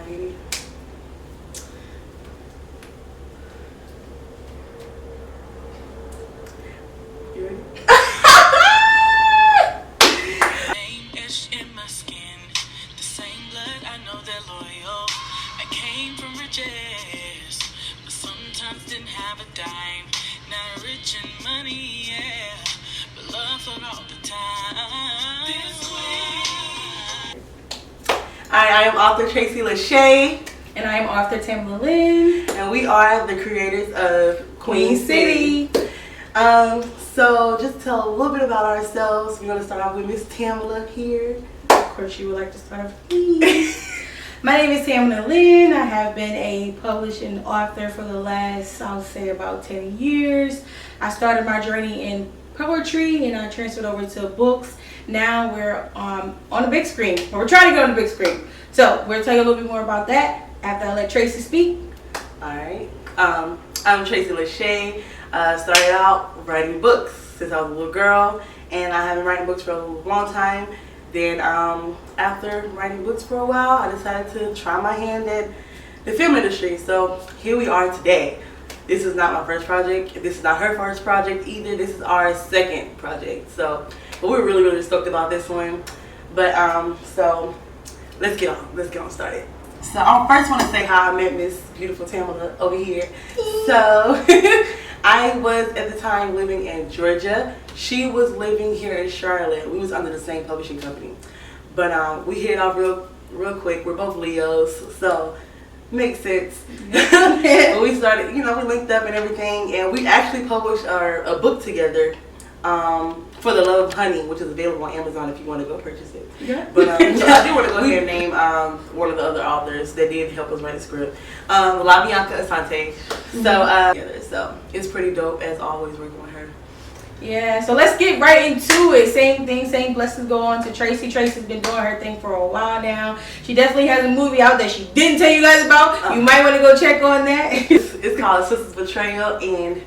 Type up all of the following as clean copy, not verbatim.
baby. You ready? In my skin, the same blood, I know they're loyal. I came from riches, but sometimes didn't have a dime. Not rich in money, yeah, but love for all the time. This way. I am author Tracy Lachey. And I am author Tamla Lynn. And we are the creators of QueenCity. So just tell a little bit about ourselves. We're going to start off with Miss Tamla here. Of course, you would like to start off with me. My name is Tamla Lynn. I have been a publishing author for the last, I'll say, about 10 years. I started my journey in poetry and I transferred over to books. Now we're on the big screen. Or we're trying to get on the big screen. So we'll tell you a little bit more about that after I let Tracy speak. Alright. I'm Tracy Lachey. Started out writing books since I was a little girl, and I have been writing books for a long time. Then after writing books for a while, I decided to try my hand at the film industry. So here we are today. This is not my first project. This is not her first project either. This is our second project. But we're really stoked about this one. But so let's get on started. So I first want to say how I met Miss Beautiful Tamla over here. So I was at the time living in Georgia. She was living here in Charlotte. We was under the same publishing company. But we hit it off real quick. We're both Leos, so makes sense. But we started, we linked up and everything, and we actually published a book together. For the Love of Honey, which is available on Amazon if you want to go purchase it. Yeah. But I do want to go ahead and name one of the other authors that did help us write the script. La Bianca Asante. So it's pretty dope as always working with her. Yeah, so let's get right into it. Same thing, same blessings go on to Tracy. Tracy's been doing her thing for a while now. She definitely has a movie out that she didn't tell you guys about. You might want to go check on that. It's called Sister's Betrayal, and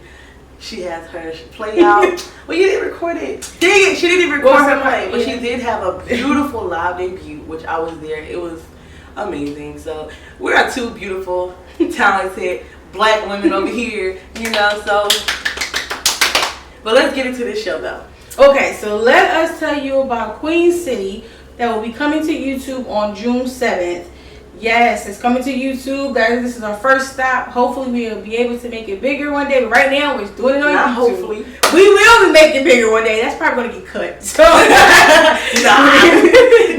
she has her play out. Well, you didn't record it. Dang it, she didn't even record her play. But she did have a beautiful live debut, which I was there. It was amazing. So we are two beautiful, talented black women over here, so. But let's get into this show though. Okay, so let us tell you about QueenCity that will be coming to YouTube on June 7th. Yes, it's coming to YouTube, guys. This is our first stop. Hopefully, we'll be able to make it bigger one day. But right now, we're doing it on YouTube. Hopefully, we will be making it bigger one day. That's probably going to get cut. So,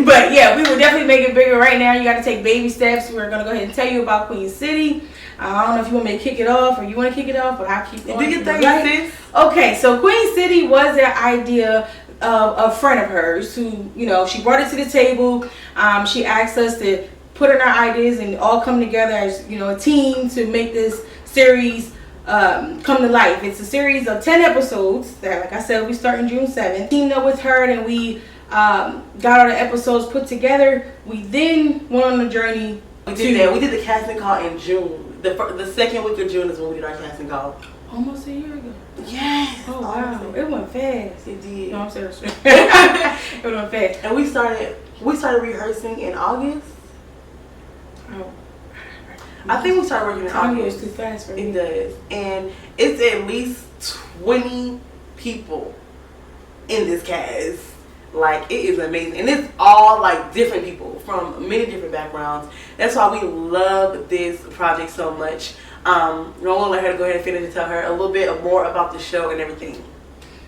but yeah, we will definitely make it bigger. Right now, you got to take baby steps. We're going to go ahead and tell you about QueenCity. I don't know if you want me to kick it off or you want to kick it off, but I'll keep going. Do your thing, sis. Okay, so QueenCity was an idea of a friend of hers who, she brought it to the table. She asked us to put in our ideas and all come together as a team to make this series come to life. It's a series of 10 episodes that, like I said, we start in June 7th. Teamed up with her and we got all the episodes put together. We then went on a journey. We did the casting call in June. The second week of June is when we did our casting call. Almost a year ago. Yes. Oh wow, it went fast. It did. No, I'm serious. It went fast. And we started rehearsing in August. Oh. I think we started working in Time August. goes too fast for me. It does. And it's at least 20 people in this cast. Like, it is amazing. And it's all like different people from many different backgrounds. That's why we love this project so much. I'm gonna let her go ahead and finish and tell her a little bit more about the show and everything.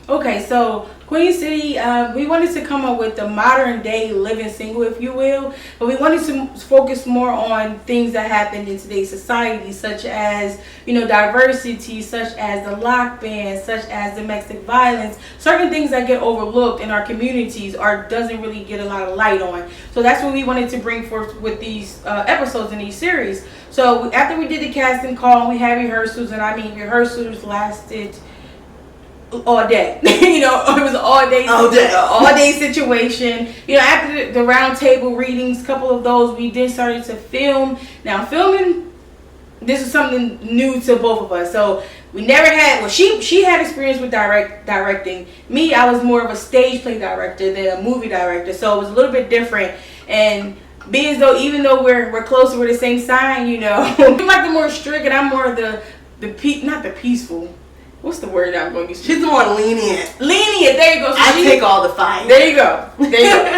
Okay, so QueenCity, we wanted to come up with the modern day living single, if you will, but we wanted to focus more on things that happened in today's society, such as, diversity, such as the lock ban, such as domestic violence, certain things that get overlooked in our communities or doesn't really get a lot of light on. So that's what we wanted to bring forth with these episodes in these series. So after we did the casting call, we had rehearsals, and rehearsals lasted all day. It was an all day situation. After the round table readings, a couple of those, we then started to film. Now filming, this is something new to both of us. So we never had, she had experience with directing. Me, I was more of a stage play director than a movie director. So it was a little bit different. And be as though even though we're closer, we're the same sign, you know. I'm like the more strict, and I'm more not the peaceful. What's the word I'm going to use? She's the more lenient. Lenient, there you go. So I take all the fight. There you go.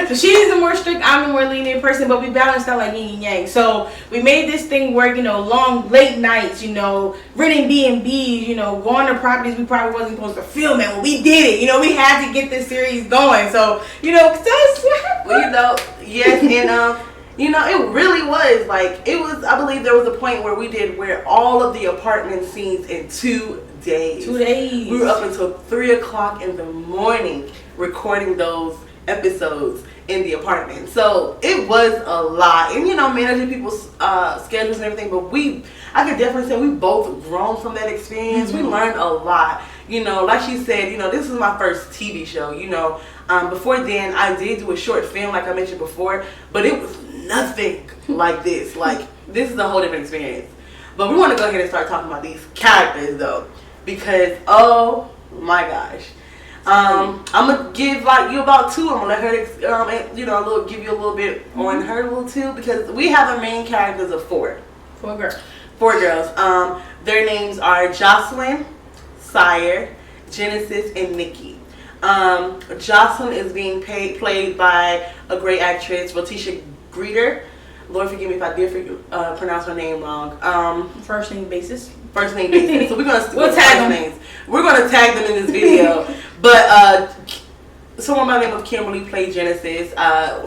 So she's the more strict, I'm the more lenient person, but we balanced out like yin and yang. So we made this thing work, you know, long, late nights, you know, renting B&Bs, you know, going to properties we probably wasn't supposed to film it. Well, we did it. You know, we had to get this series going. So, you know, that's what happened. Well, you know, yes, and you know, it really was like, it was, I believe there was a point where all of the apartment scenes in 2 days. 2 days. We were up until 3 o'clock in the morning recording those episodes in the apartment. So it was a lot. And, you know, managing people's schedules and everything. But I could definitely say we both grown from that experience. We learned a lot. You know, like she said, you know, this is my first TV show, you know. Before then, I did do a short film, like I mentioned before, but it was nothing like this. Like, this is a whole different experience. But we want to go ahead and start talking about these characters, though, because, oh my gosh. I'm going to give like you about two. I'm going to let her, you know, give you a little bit on her little too, because we have a main characters of four. Four girls. Four girls. Their names are Jocelyn, Sire, Genesis, and Nikki. Jocelyn is being played by a great actress, Letitia Greeter. Lord forgive me if I did pronounce her name wrong. First name basis. First name basis. So we'll tag them. Names. We're gonna tag them in this video. But someone by the name of Kimberly played Genesis.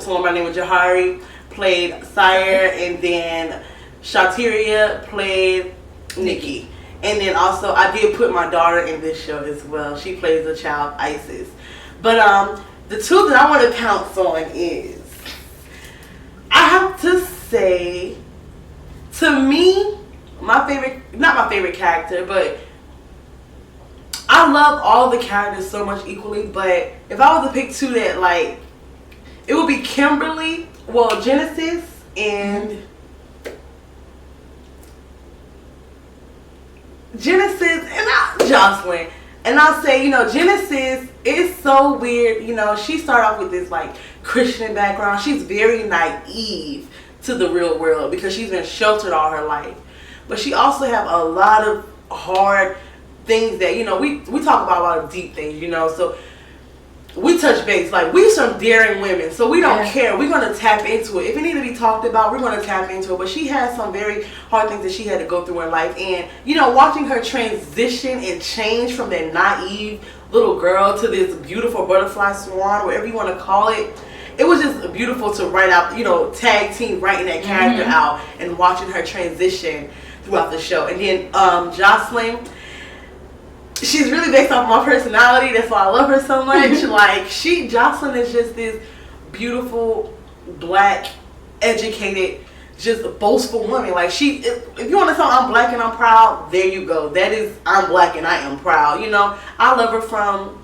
Someone by the name of Jahari played Sire, and then Shatiria played Nikki. And then also I did put my daughter in this show as well. She plays the child Isis. But the two that I want to pounce on is, I have to say, to me, not my favorite character, but I love all the characters so much equally, but if I was to pick two that, like, it would be Genesis and Jocelyn. And I'll say, you know, Genesis is so weird. You know, she started off with this like Christian background. She's very naive to the real world because she's been sheltered all her life. But she also have a lot of hard things that, you know, we talk about a lot of deep things, you know. So we touch base. Like, we some daring women, so we don't care. We're going to tap into it. If it need to be talked about, we're going to tap into it. But she has some very hard things that she had to go through in life. And, you know, watching her transition and change from that naive little girl to this beautiful butterfly swan, whatever you want to call it, it was just beautiful to write out, you know, tag team writing that character out and watching her transition throughout the show. And then Jocelyn, she's really based off my personality. That's why I love her so much. Like, Jocelyn is just this beautiful, black, educated, just boastful woman. Like, if you want to tell I'm black and I'm proud, there you go. That is, I'm black and I am proud. You know, I love her from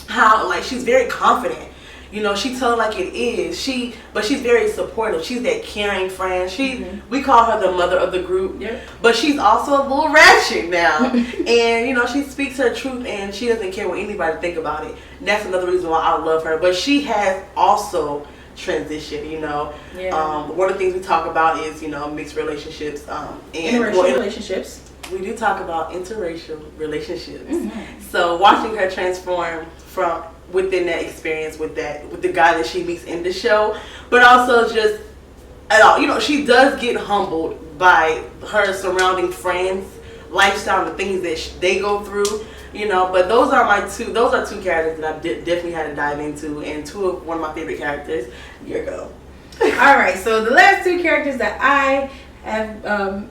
how, like, she's very confident. You know, she tells like it is. But she's very supportive. She's that caring friend. We call her the mother of the group. Yep. But she's also a little ratchet now. And, you know, she speaks her truth and she doesn't care what anybody think about it. And that's another reason why I love her. But she has also transitioned, you know. Yeah. One of the things we talk about is, you know, mixed relationships. And interracial relationships. We do talk about interracial relationships. So watching her transform from within that experience with the guy that she meets in the show, but also just at all, you know, she does get humbled by her surrounding friends, lifestyle, and the things that they go through, you know. But those are two characters that I definitely had to dive into, and one of my favorite characters. Here you go. All right, so the last two characters that I have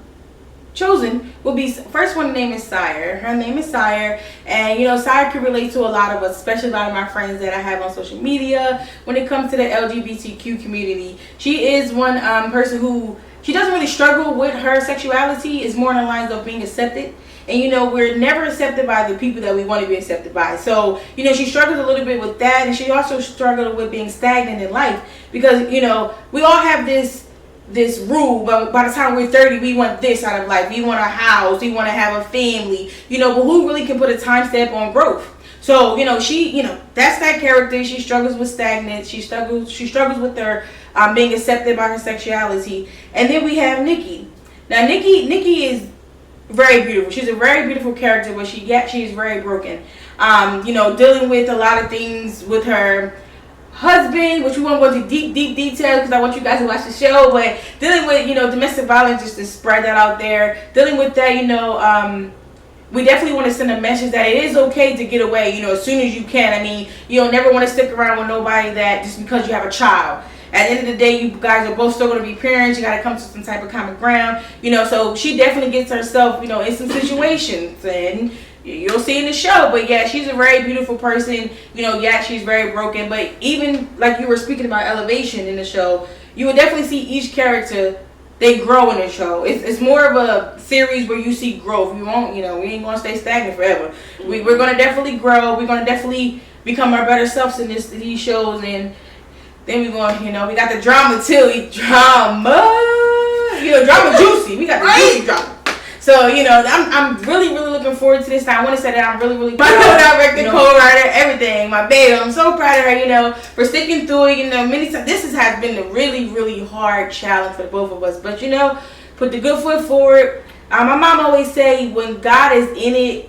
chosen will be, first one name is Sire. Her name is Sire, and you know, Sire can relate to a lot of us, especially a lot of my friends that I have on social media when it comes to the LGBTQ community. She is one person who, she doesn't really struggle with her sexuality. It's more in the lines of being accepted. And you know, we're never accepted by the people that we want to be accepted by. So, you know, she struggles a little bit with that, and she also struggled with being stagnant in life because, you know, we all have this rule, but by the time we're 30, we want this out of life. We want a house, we want to have a family, you know, but who really can put a time stamp on growth? So, you know, that's that character. She struggles with stagnant. She struggles with her being accepted by her sexuality. And then we have Nikki. Now Nikki is very beautiful. She's a very beautiful character, but she is very broken. Dealing with a lot of things with her husband, which we won't go into deep details because I want you guys to watch the show, but dealing with, domestic violence, just to spread that out there. Dealing with that, we definitely want to send a message that it is okay to get away, as soon as you can. I mean, you don't never want to stick around with nobody that just because you have a child. At the end of the day, you guys are both still going to be parents. You got to come to some type of common ground, so she definitely gets herself, in some situations, and you'll see in the show. But yeah, she's a very beautiful person. She's very broken. But even like you were speaking about elevation in the show, you would definitely see each character, they grow in the show. It's more of a series where you see growth. We won't, we ain't going to stay stagnant forever. We're going to definitely grow. We're going to definitely become our better selves in these shows. And then we're going, we got the drama too. Drama juicy. We got the juicy drama. So, I'm really, really looking forward to this. Now, I want to say that I'm really, really proud of director, co-writer, everything. My baby, I'm so proud of her, for sticking through it. Many times, has been a really, really hard challenge for both of us. But, put the good foot forward. My mom always say, when God is in it,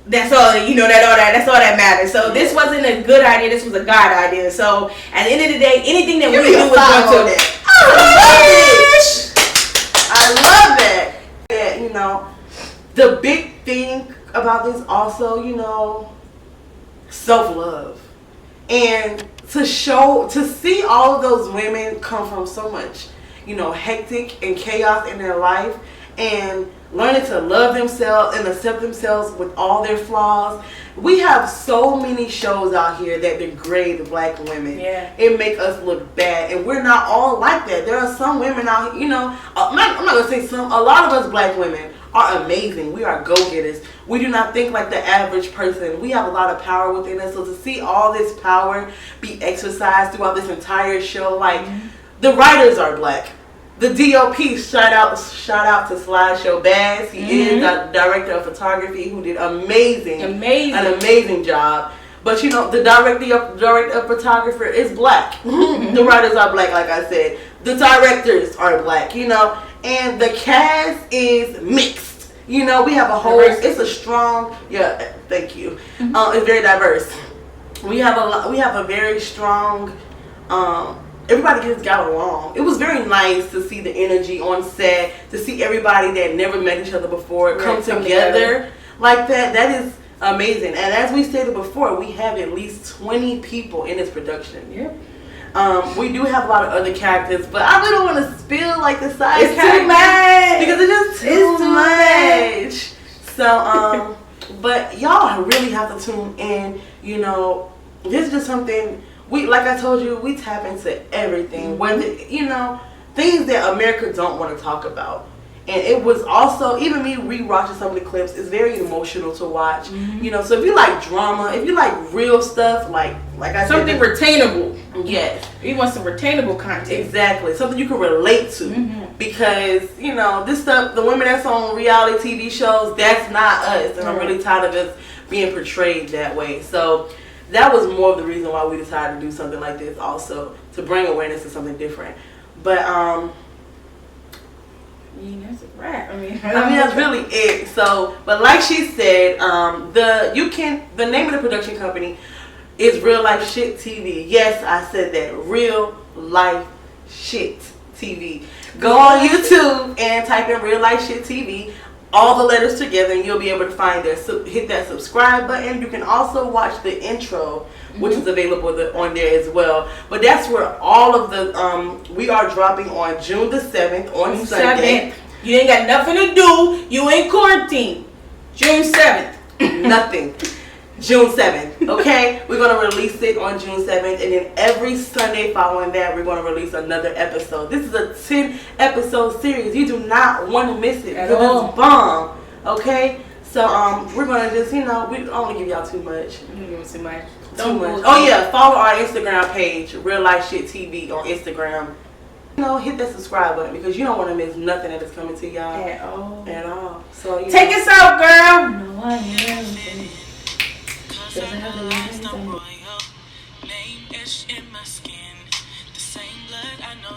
that's all, that's all that matters. So this wasn't a good idea. This was a God idea. So at the end of the day, anything that we do is going to. I love it. The big thing about this also, self-love. And to see all of those women come from so much, hectic and chaos in their life, and learning to love themselves and accept themselves with all their flaws. We have so many shows out here that degrade black women. Yeah. It make us look bad, and we're not all like that. There are some women out, I'm not gonna say some. A lot of us black women are amazing. We are go-getters. We do not think like the average person. We have a lot of power within us. So to see all this power be exercised throughout this entire show, like the writers are black. The DOP, shout out to Slideshow Bass. He is the director of photography who did an amazing job. But the director of photographer is black. The writers are black, like I said. The directors are black, and the cast is mixed. We have a whole. It's a strong. Yeah, thank you. It's very diverse. We have a very strong. Everybody just got along. It was very nice to see the energy on set, to see everybody that never met each other before come together like that. That is amazing. And as we stated before, we have at least 20 people in this production. Yep. We do have a lot of other characters, but I really don't want to spill like the side it's characters too much because it's just too much. So, but y'all really have to tune in. This is just something. Like I told you, we tap into everything. Whether, things that America don't want to talk about. And it was also, even me rewatching some of the clips, it's very emotional to watch. So if you like drama, if you like real stuff, like I said. Something retainable. Yes. You want some retainable content. Exactly. Something you can relate to. Because, this stuff, the women that's on reality TV shows, that's not us. And I'm really tired of us being portrayed that way. So that was more of the reason why we decided to do something like this also, to bring awareness to something different. But that's a wrap. I mean that's really it. So, but like she said, the name of the production company is Real Life Shit TV. Yes, I said that. Real Life Shit TV. Go on YouTube and type in Real Life Shit TV. All the letters together, and you'll be able to find there. So hit that subscribe button. You can also watch the intro, which is available on there as well. But that's where all of the we are dropping on June the 7th on Sunday. 7th. You ain't got nothing to do. You ain't quarantined. June 7th. Nothing. June 7th. Okay, we're gonna release it on June 7th, and then every Sunday following that, we're gonna release another episode. This is a 10-episode series. You do not want to miss it because it's bomb. Okay, so we're gonna just we don't want to give y'all too much. Too much. Too much. Oh yeah, follow our Instagram page, Real Life Shit TV on Instagram. Hit that subscribe button because you don't want to miss nothing that is coming to y'all at all. So take us out, girl. No, I Cause I realized I'm royal. Name etched in my skin. The same blood I know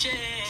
riches.